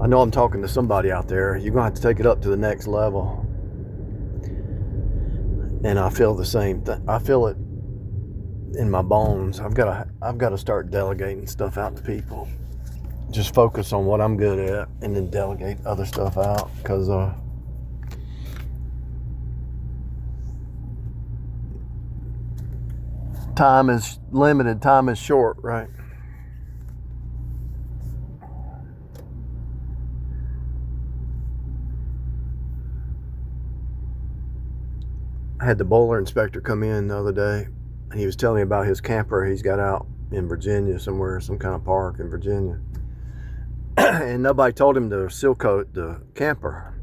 I know I'm talking to somebody out there. You're going to have to take it up to the next level. And I feel the same thing. I feel it in my bones. I've got to start delegating stuff out to people. Just focus on what I'm good at and then delegate other stuff out, because time is limited, time is short, right? I had the boiler inspector come in the other day, and he was telling me about his camper he's got out in Virginia somewhere, some kind of park in Virginia. And nobody told him to seal coat the camper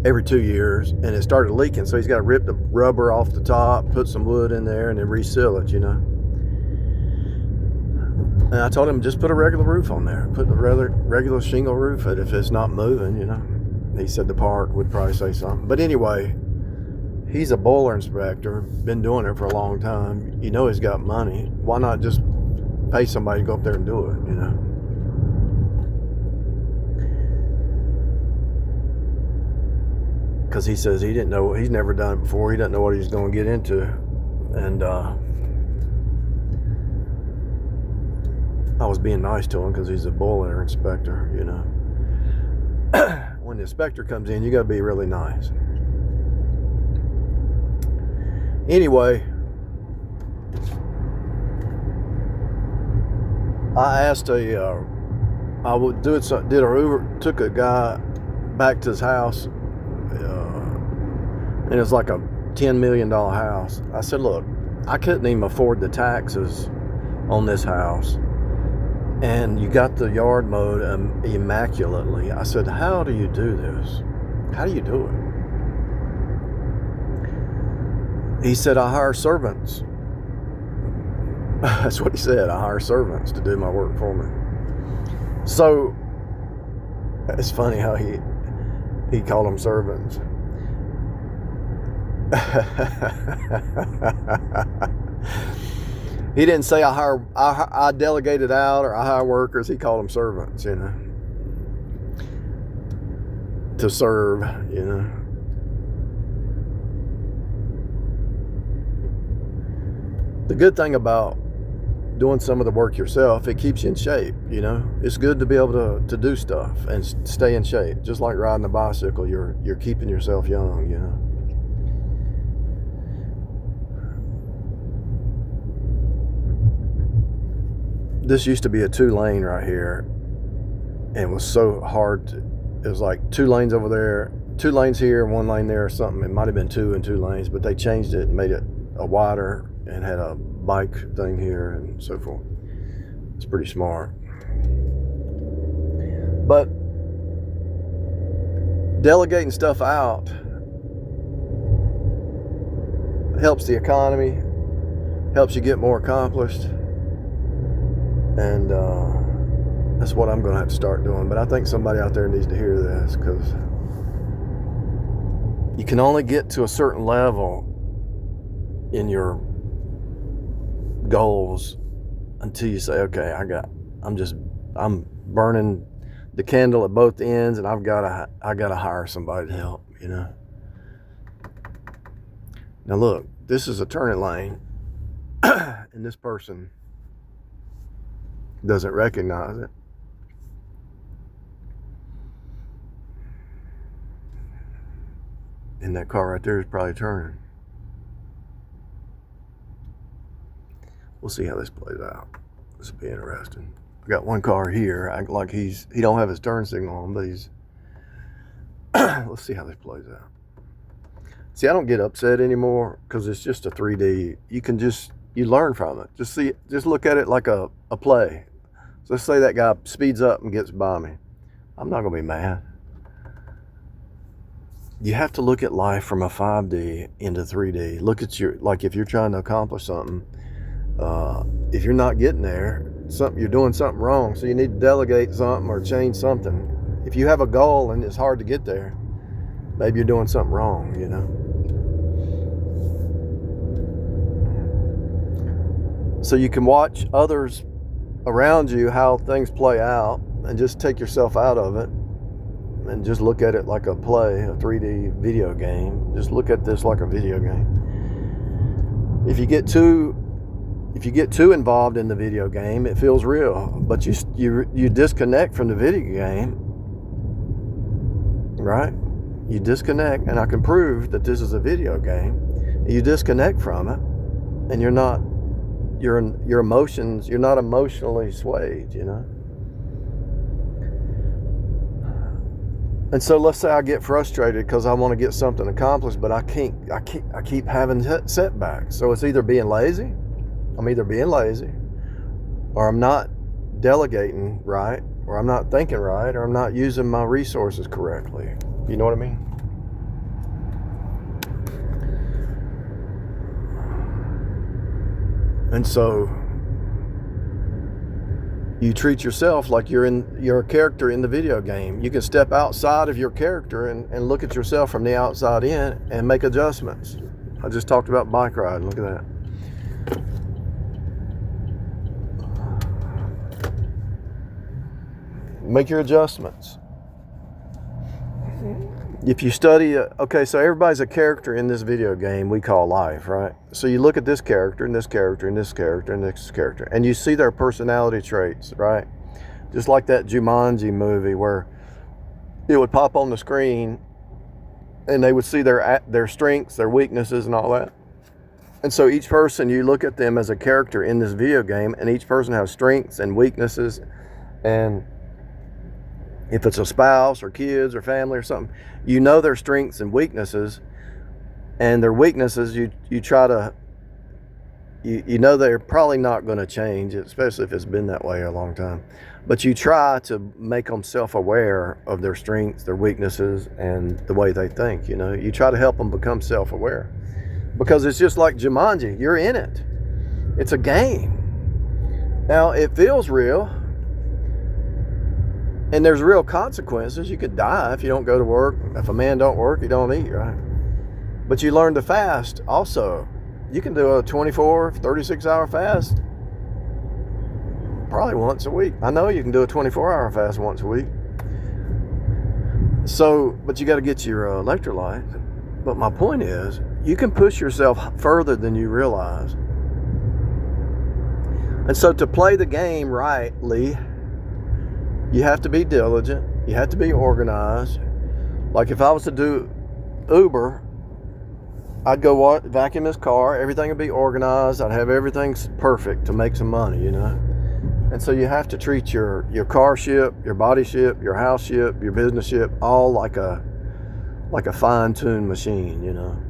every 2 years, and it started leaking, so he's got to rip the rubber off the top, put some wood in there, and then reseal it, And I told him, just put a regular roof on there, put a regular shingle roof if it's not moving, He said the park would probably say something. But anyway, he's a boiler inspector, been doing it for a long time. He's got money. Why not just pay somebody to go up there and do it, Because he says he didn't know, he's never done it before. He doesn't know what he's going to get into. And I was being nice to him because he's a boiler inspector, When the inspector comes in, you got to be really nice. Anyway, I asked took a guy back to his house, and it was like a $10 million house. I said, look, I couldn't even afford the taxes on this house, and you got the yard mowed immaculately. I said, how do you do this? How do you do it? He said, I hire servants. That's what he said. I hire servants to do my work for me. So it's funny how he called them servants. He didn't say I delegated out or I hire workers. He called them servants, to serve, The good thing about doing some of the work yourself, it keeps you in shape, It's good to be able to do stuff and stay in shape. Just like riding a bicycle, you're keeping yourself young, This used to be a 2-lane right here, and it was so hard it was like 2 lanes over there, 2 lanes here, 1 lane there or something. It might have been 2 and 2 lanes, but they changed it and made it a wider and had a bike thing here and so forth. It's pretty smart. But delegating stuff out helps the economy, helps you get more accomplished, and that's what I'm going to have to start doing. But I think somebody out there needs to hear this, because you can only get to a certain level in your goals until you say, okay, I'm burning the candle at both ends, and I gotta hire somebody to help, Now look, this is a turning lane, and this person doesn't recognize it. And that car right there is probably turning. We'll see how this plays out. This will be interesting. I got one car here. Like he don't have his turn signal on, but he's. Let's see how this plays out. See, I don't get upset anymore because it's just a 3D. You learn from it. Just look at it like a play. So let's say that guy speeds up and gets by me. I'm not gonna be mad. You have to look at life from a 5D into 3D. Look at if you're trying to accomplish something. If you're not getting there, you're doing something wrong. So you need to delegate something or change something. If you have a goal and it's hard to get there, maybe you're doing something wrong, So you can watch others around you how things play out, and just take yourself out of it and just look at it like a play, a 3D video game. Just look at this like a video game. If you get too involved in the video game, it feels real, but you disconnect from the video game, right? You disconnect, and I can prove that this is a video game. You disconnect from it, and your emotions, you're not emotionally swayed, you know. And so let's say I get frustrated because I want to get something accomplished, but I keep having setbacks. So it's either being lazy, or I'm not delegating right, or I'm not thinking right, or I'm not using my resources correctly. You know what I mean? And so you treat yourself like you're a character in the video game. You can step outside of your character and look at yourself from the outside in and make adjustments. I just talked about bike riding. Look at that. Make your adjustments. If you study, okay, so everybody's a character in this video game we call life, right? So you look at this character and this character and this character and this character, and you see their personality traits, right? Just like that Jumanji movie where it would pop on the screen and they would see their strengths, their weaknesses, and all that. And so each person, you look at them as a character in this video game, and each person has strengths and weaknesses, and if it's a spouse or kids or family or something, you know their strengths and weaknesses, and their weaknesses, you try to, you know they're probably not going to change, especially if it's been that way a long time. But you try to make them self-aware of their strengths, their weaknesses, and the way they think, you know. You try to help them become self-aware. Because it's just like Jumanji, you're in it. It's a game. Now, it feels real. And there's real consequences. You could die if you don't go to work. If a man don't work, he don't eat, right? But you learn to fast also. You can do a 24, 36-hour fast probably once a week. I know you can do a 24-hour fast once a week. So, but you got to get your electrolytes. But my point is, you can push yourself further than you realize. And so to play the game rightly, you have to be diligent. You have to be organized. Like if I was to do Uber, I'd go vacuum this car. Everything would be organized. I'd have everything perfect to make some money, you know. And so you have to treat your car ship, your body ship, your house ship, your business ship, all like a fine-tuned machine, you know.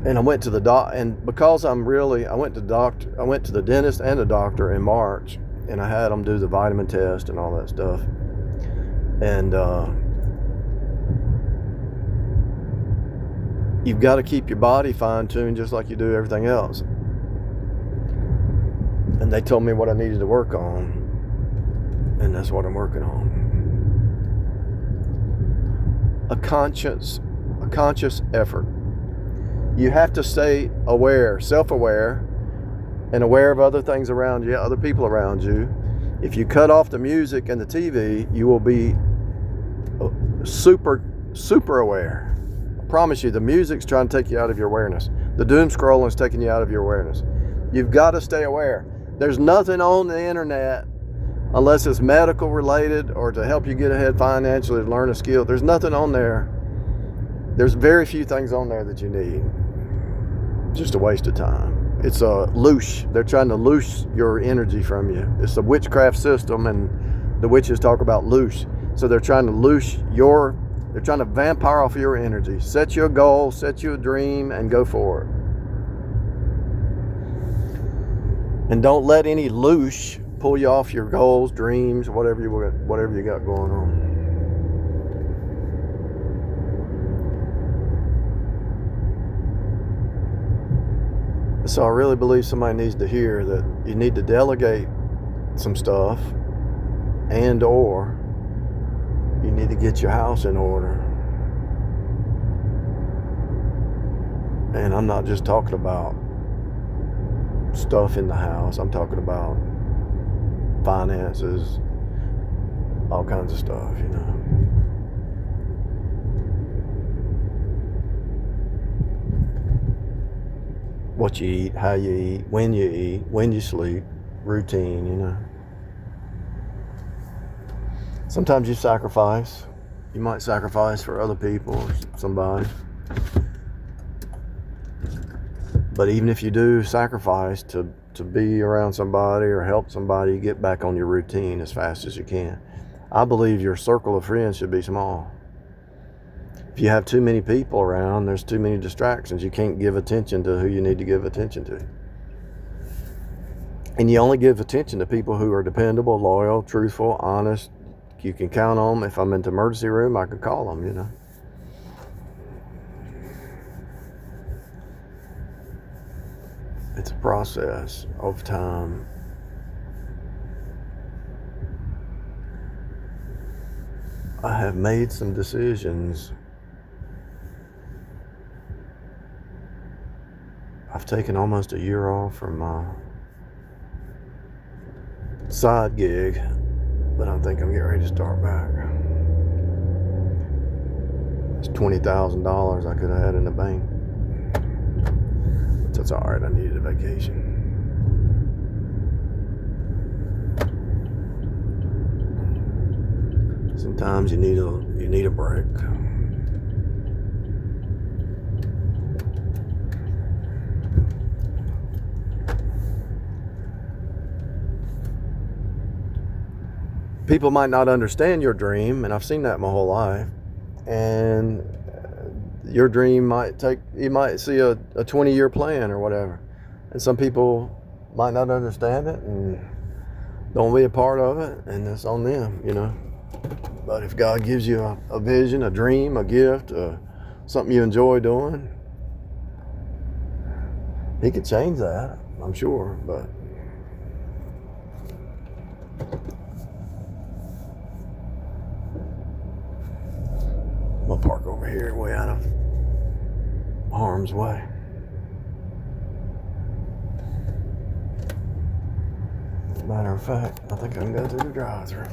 And I went to the and because I went to the dentist and the doctor in March, and I had them do the vitamin test and all that stuff. And you've got to keep your body fine-tuned just like you do everything else. And they told me what I needed to work on, and that's what I'm working on. A conscious effort. You have to stay aware, self-aware, and aware of other things around you, other people around you. If you cut off the music and the TV, you will be super aware. I promise you, the music's trying to take you out of your awareness. The doom scrolling is taking you out of your awareness. You've got to stay aware. There's nothing on the internet, unless it's medical related or to help you get ahead financially, to learn a skill. There's nothing on there. There's very few things on there that you need. Just a waste of time. It's a loose. They're trying to loose your energy from you. It's a witchcraft system, and the witches talk about loose. So they're trying to they're trying to vampire off your energy. Set you a goal, set you a dream, and go for it. And don't let any loose pull you off your goals, dreams, whatever you got going on. So I really believe somebody needs to hear that you need to delegate some stuff, and or you need to get your house in order. And I'm not just talking about stuff in the house. I'm talking about finances, all kinds of stuff, you know. What you eat, how you eat, when you sleep, routine, you know. Sometimes you sacrifice. You might sacrifice for other people or somebody. But even if you do sacrifice to be around somebody or help somebody, get back on your routine as fast as you can. I believe your circle of friends should be small. If you have too many people around, there's too many distractions. You can't give attention to who you need to give attention to. And you only give attention to people who are dependable, loyal, truthful, honest. You can count on them. If I'm in the emergency room, I can call them, you know. It's a process over time. I have made some decisions. I've taken almost a year off from my side gig, but I think I'm getting ready to start back. It's $20,000 I could have had in the bank. But that's all right, I needed a vacation. Sometimes you need a break. People might not understand your dream, and I've seen that my whole life. And your dream you might see a 20-year plan or whatever. And some people might not understand it and don't be a part of it, and it's on them, you know. But if God gives you a vision, a dream, a gift, something you enjoy doing, He could change that, I'm sure, but I'm gonna park over here way out of harm's way. Matter of fact, I think I can go through the drive-thru.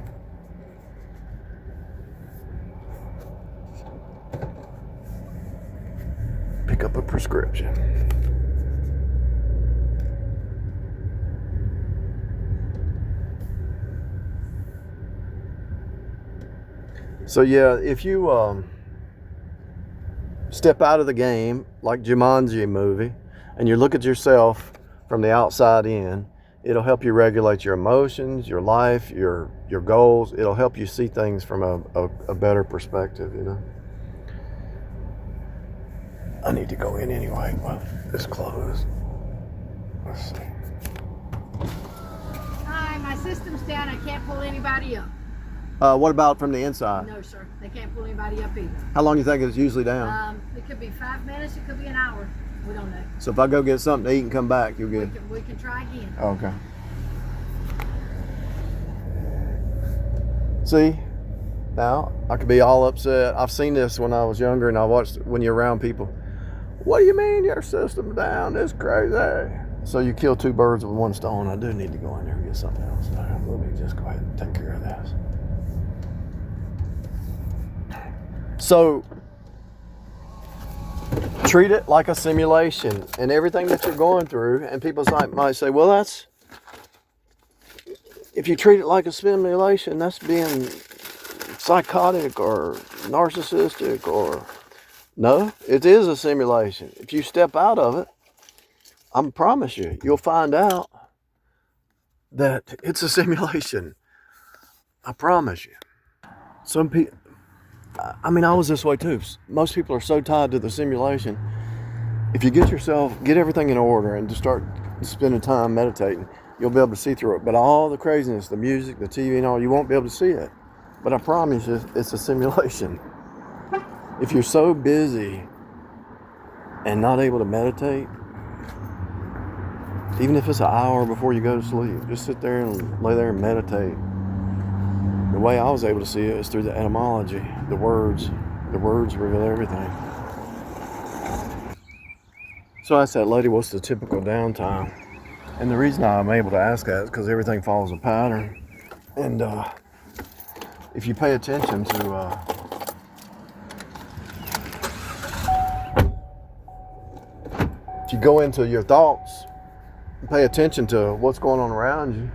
Pick up a prescription. So yeah, if you step out of the game, like Jumanji movie, and you look at yourself from the outside in, it'll help you regulate your emotions, your life, your goals. It'll help you see things from a better perspective, you know. I need to go in anyway. Well, it's closed. Let's see. Hi, my system's down. I can't pull anybody up. What about from the inside? No, sir. They can't pull anybody up either. How long do you think it's usually down? It could be 5 minutes. It could be an hour. We don't know. So if I go get something to eat and come back, you'll get... We can try again. Okay. See? Now, I could be all upset. I've seen this when I was younger, and I watched when you're around people. What do you mean your system's down? It's crazy. So you kill two birds with one stone. I do need to go in there and get something else. Let me just go ahead and take care of this. So, treat it like a simulation, and everything that you're going through, and people might say, well, if you treat it like a simulation, that's being psychotic or narcissistic or... No, it is a simulation. If you step out of it, I promise you, you'll find out that it's a simulation. I promise you. Some people, I was this way too. Most people are so tied to the simulation. If you get everything in order and just start spending time meditating, you'll be able to see through it. But all the craziness, the music, the TV and all, you won't be able to see it. But I promise you, it's a simulation. If you're so busy and not able to meditate, even if it's an hour before you go to sleep, just sit there and lay there and meditate. The way I was able to see it is through the etymology, the words. The words reveal everything. So I asked that lady, what's the typical downtime? And the reason I'm able to ask that is because everything follows a pattern. And if you pay attention to if you go into your thoughts and pay attention to what's going on around you,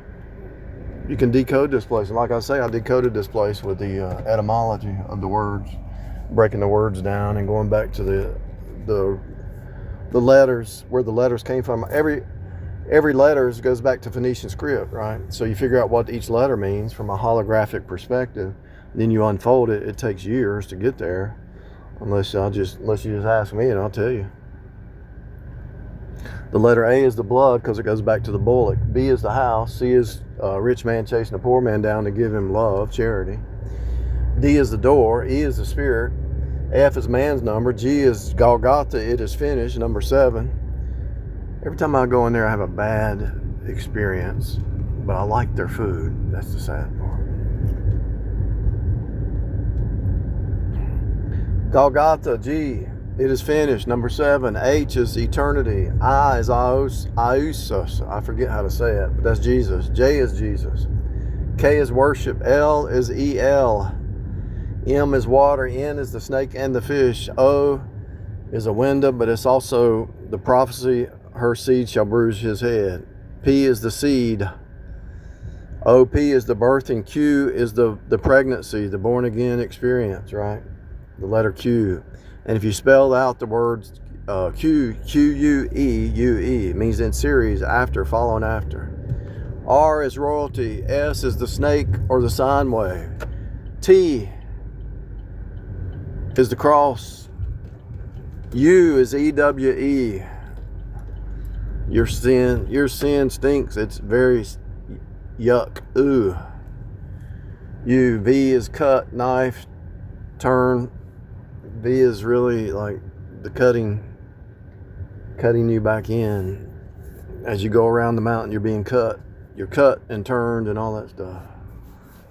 you can decode this place. And like I say, I decoded this place with the etymology of the words, breaking the words down and going back to the letters, where the letters came from. Every letter goes back to Phoenician script, right? So you figure out what each letter means from a holographic perspective. Then you unfold it. It takes years to get there, unless you just ask me and I'll tell you. The letter A is the blood because it goes back to the bullock. B is the house. C is a rich man chasing a poor man down to give him love, charity. D is the door. E is the spirit. F is man's number. G is Golgotha. It is finished. Number 7. Every time I go in there, I have a bad experience, but I like their food. That's the sad part. Golgotha, G, it is finished. Number 7. H is eternity. I is Iousos. I forget how to say it, but that's Jesus. J is Jesus. K is worship. L is El. M is water. N is the snake and the fish. O is a window, but it's also the prophecy. Her seed shall bruise his head. P is the seed. OP is the birthing. Q is the pregnancy, the born again experience, right? The letter Q. And if you spell out the words Q-U-E-U-E, it means in series, after, following after. R is royalty. S is the snake or the sine wave. T is the cross. U is E-W-E. Your sin stinks. It's very yuck. Ooh. U. V is cut, knife, turn. V is really like the cutting you back in. As you go around the mountain, you're being cut. You're cut and turned and all that stuff.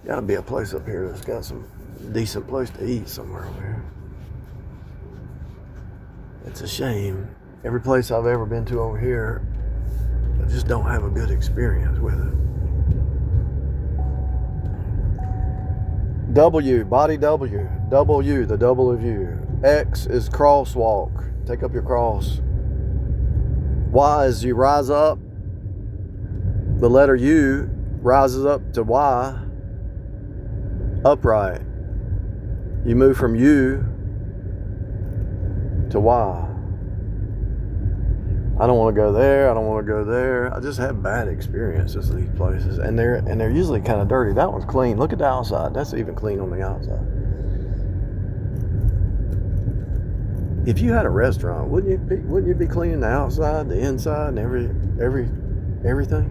Gotta be a place up here that's got some decent place to eat somewhere over here. It's a shame. Every place I've ever been to over here, I just don't have a good experience with it. W, body W. W, the double of you. X is crosswalk. Take up your cross. Y is you rise up. The letter U rises up to Y. Upright. You move from U to Y. I don't want to go there. I don't want to go there. I just have bad experiences with these places, and they're usually kind of dirty. That one's clean. Look at the outside. That's even clean on the outside. If you had a restaurant, wouldn't you be cleaning the outside, the inside, and everything?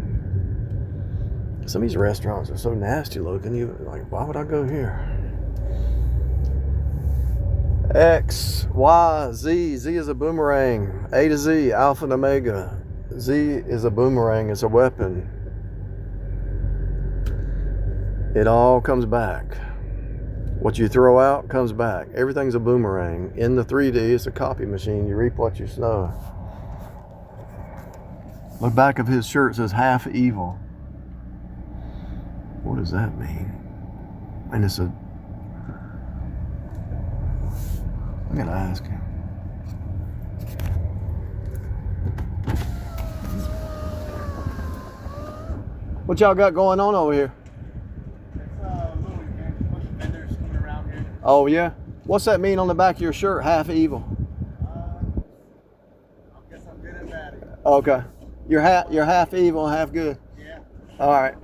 Some of these restaurants are so nasty looking. You like, why would I go here? X, Y, Z. Z is a boomerang. A to Z, Alpha and Omega. Z is a boomerang. It's a weapon. It all comes back. What you throw out comes back. Everything's a boomerang. In the 3D, it's a copy machine. You reap what you sow. The back of his shirt says half evil. What does that mean? And it's a... I gotta ask him. What y'all got going on over here? Oh yeah? What's that mean on the back of your shirt? Half evil. I guess I'm good and bad. Okay. You're half evil and half good. Yeah. All right.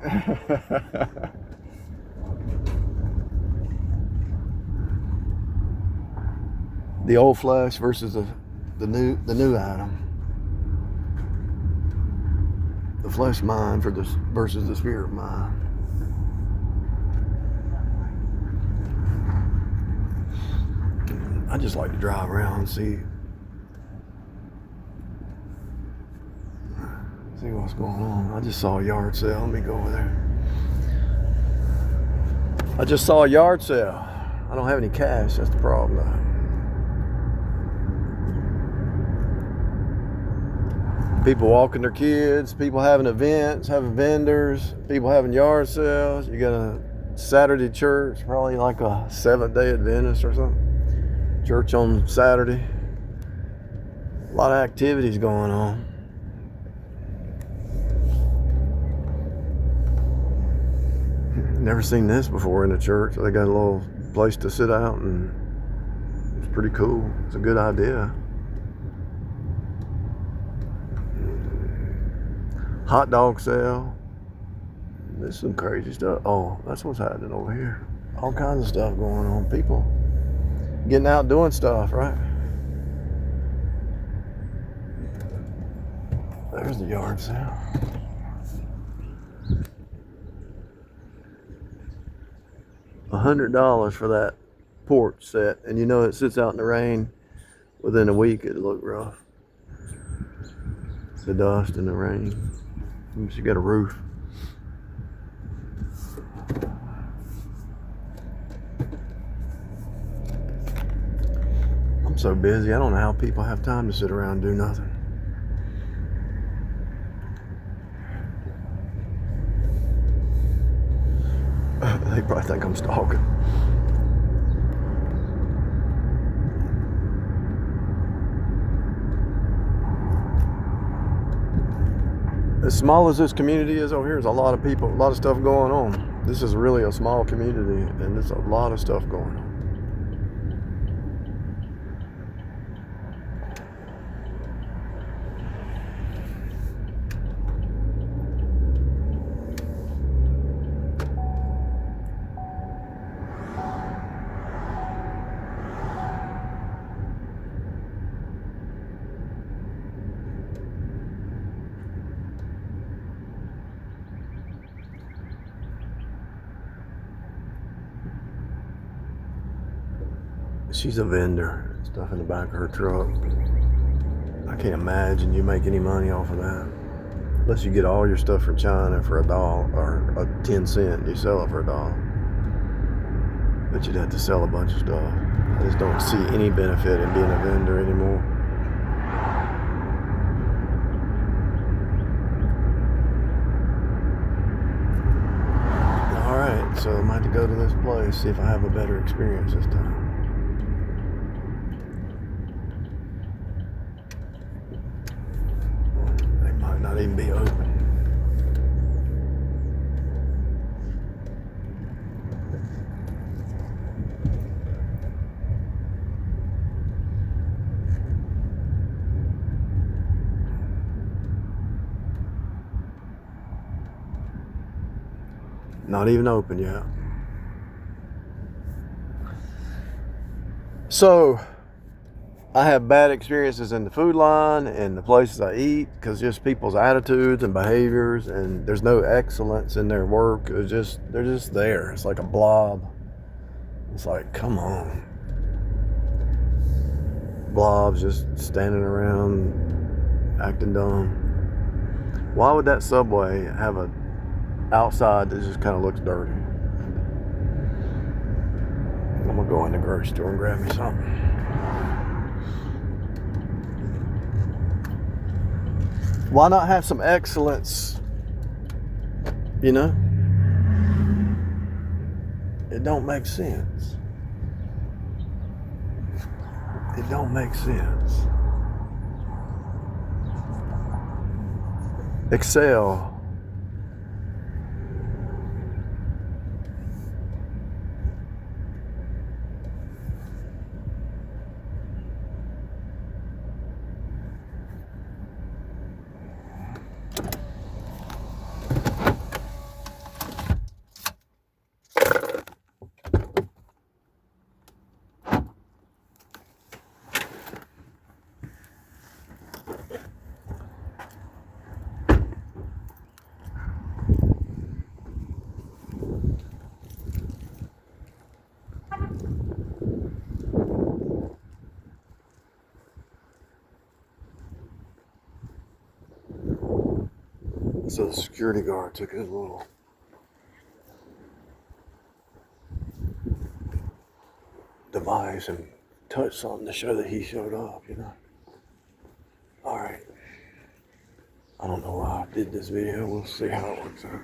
The old flesh versus the new Adam. The flesh mind versus the spirit mind. I just like to drive around and see what's going on. I just saw a yard sale. Let me go over there. I just saw a yard sale. I don't have any cash. That's the problem though. People walking their kids, people having events, having vendors, people having yard sales. You got a Saturday church, probably like a Seventh-day Adventist or something. Church on Saturday. A lot of activities going on. Never seen this before in a church. They got a little place to sit out, and it's pretty cool. It's a good idea. Hot dog sale. There's some crazy stuff. Oh, that's what's happening over here. All kinds of stuff going on. People getting out doing stuff, right? There's the yard sale. $100 for that porch set, and you know it sits out in the rain. Within a week, it'll look rough. The dust and the rain. She got a roof. I'm so busy. I don't know how people have time to sit around and do nothing. They probably think I'm stalking. As small as this community is over here, there's a lot of people, a lot of stuff going on. This is really a small community, and there's a lot of stuff going on. She's a vendor, stuff in the back of her truck. I can't imagine you make any money off of that. Unless you get all your stuff from China for $1 or a 10 cent, you sell it for $1. But you'd have to sell a bunch of stuff. I just don't see any benefit in being a vendor anymore. Alright, so I might have to go to this place, see if I have a better experience this time. Not even be open. Not even open yet. So I have bad experiences in the food line and the places I eat because just people's attitudes and behaviors, and there's no excellence in their work. They're just there. It's like a blob. It's like, come on. Blobs just standing around acting dumb. Why would that Subway have a outside that just kind of looks dirty? I'm gonna go in the grocery store and grab me something. Why not have some excellence? You know? It don't make sense. It don't make sense. Excel. So the security guard took his little device and touched something to show that he showed up, you know. All right. I don't know why I did this video. We'll see how it works out.